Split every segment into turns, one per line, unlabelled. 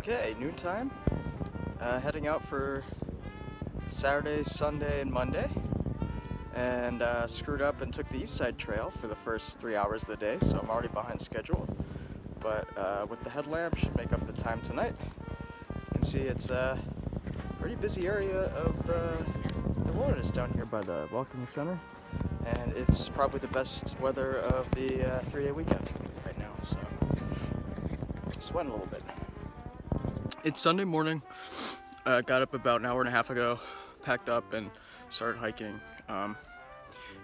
Okay, noontime. Heading out for Saturday, Sunday, and Monday. And screwed up and took the East Side Trail for the first 3 hours of the day, so I'm already behind schedule. But with the headlamp, should make up the time tonight. You can see it's a pretty busy area of the wilderness down here by the Welcoming Center. And it's probably the best weather of the 3-day weekend right now, so sweating a little bit. It's Sunday morning. Got up about an hour and a half ago, packed up and started hiking. And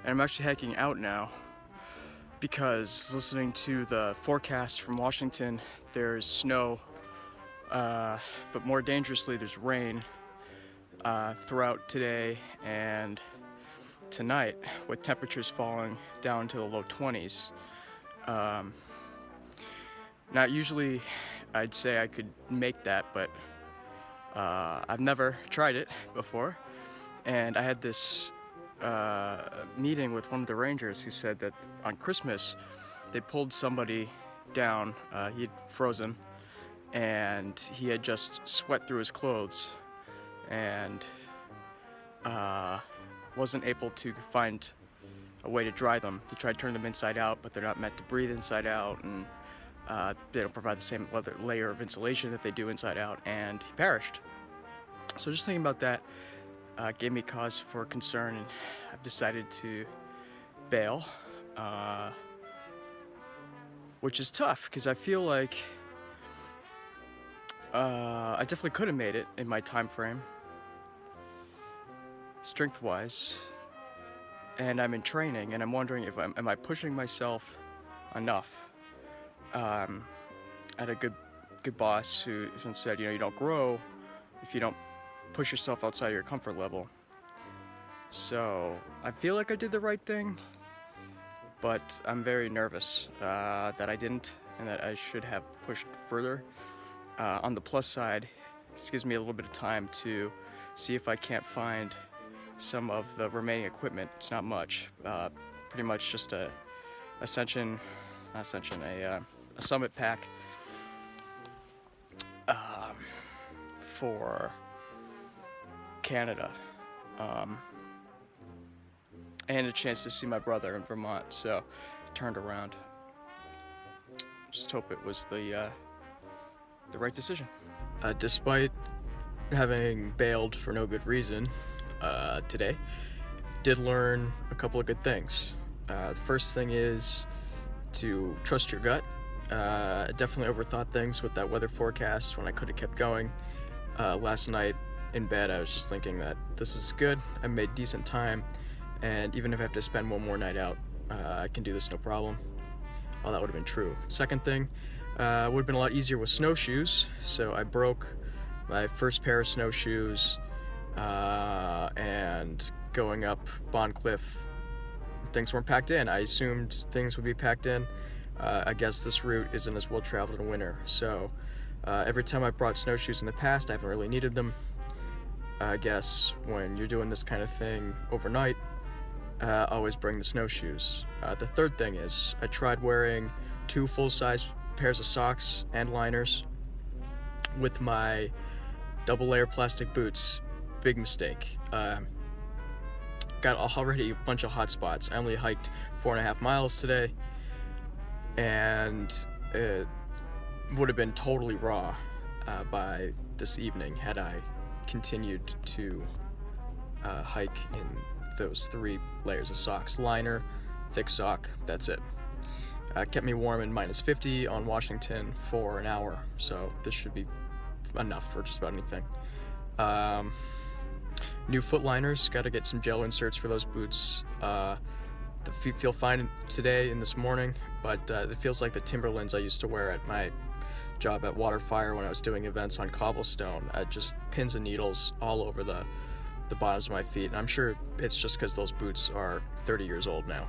I'm actually hiking out now because listening to the forecast from Washington, there's snow, but more dangerously, there's rain throughout today and tonight, with temperatures falling down to the low 20s. Now, usually I'd say I could make that, but I've never tried it before. And I had this meeting with one of the rangers who said that on Christmas they pulled somebody down. He'd frozen and he had just sweat through his clothes and wasn't able to find a way to dry them. He tried to turn them inside out, but they're not meant to breathe inside out, and they don't provide the same layer of insulation that they do inside out, and he perished. So just thinking about that gave me cause for concern, and I've decided to bail, which is tough because I feel like I definitely could have made it in my time frame, strength-wise, and I'm in training, and I'm wondering if am I pushing myself enough. I had a good boss who said, you don't grow if you don't push yourself outside of your comfort level. So I feel like I did the right thing, but I'm very nervous that I didn't and that I should have pushed further. On the plus side, this gives me a little bit of time to see if I can't find some of the remaining equipment. It's not much, pretty much just a summit pack for Canada, and a chance to see my brother in Vermont, so turned around. Just hope it was the right decision. Despite having bailed for no good reason today, did learn a couple of good things. The first thing is to trust your gut. Definitely overthought things with that weather forecast when I could have kept going. Last night in bed, I was just thinking that this is good. I made decent time, and even if I have to spend one more night out, I can do this no problem. Well, that would have been true. Second thing, would have been a lot easier with snowshoes. So I broke my first pair of snowshoes, and going up Bond Cliff, things weren't packed in. I assumed things would be packed in. I guess this route isn't as well traveled in winter, so every time I brought snowshoes in the past, I haven't really needed them. I guess when you're doing this kind of thing overnight, always bring the snowshoes. The third thing is I tried wearing 2 full-size pairs of socks and liners with my double-layer plastic boots. Big mistake. Got already a bunch of hot spots. I only hiked 4.5 miles today, and it would have been totally raw by this evening had I continued to hike in those 3 layers of socks. Liner, thick sock, that's it. Kept me warm in -50 on Washington for an hour, so this should be enough for just about anything. New foot liners, got to get some gel inserts for those boots. The feet feel fine today and this morning, but it feels like the Timberlands I used to wear at my job at Waterfire when I was doing events on cobblestone. Just pins and needles all over the bottoms of my feet, and I'm sure it's just because those boots are 30 years old now.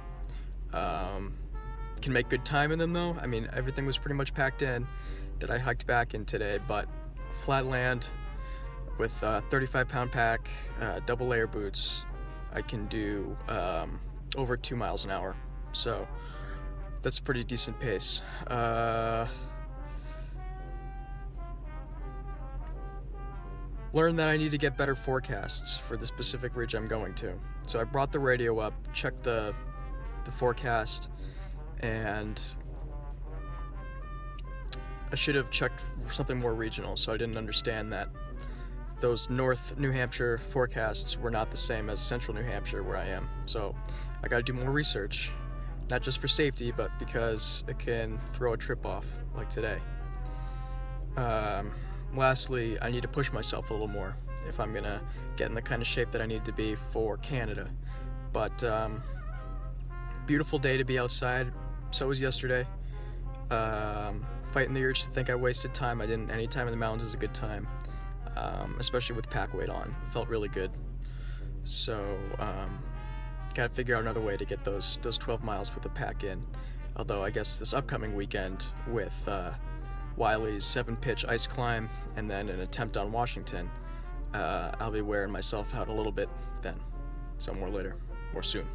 Can make good time in them though. I mean, everything was pretty much packed in that I hiked back in today, but flat land with a 35-pound pack, double layer boots, I can do over 2 miles an hour, so that's a pretty decent pace. learned that I need to get better forecasts for the specific region I'm going to. So I brought the radio up, checked the forecast, and I should have checked something more regional, so I didn't understand that those North New Hampshire forecasts were not the same as Central New Hampshire where I am. So I gotta do more research, not just for safety, but because it can throw a trip off, like today. Lastly, I need to push myself a little more if I'm gonna get in the kind of shape that I need to be for Canada. But beautiful day to be outside, so was yesterday. Fighting the urge to think I wasted time. I didn't. Any time in the mountains is a good time, especially with pack weight on. It felt really good. So gotta figure out another way to get those 12 miles with the pack in. Although I guess this upcoming weekend with Wiley's 7-pitch ice climb and then an attempt on Washington, I'll be wearing myself out a little bit then. So more later, more soon.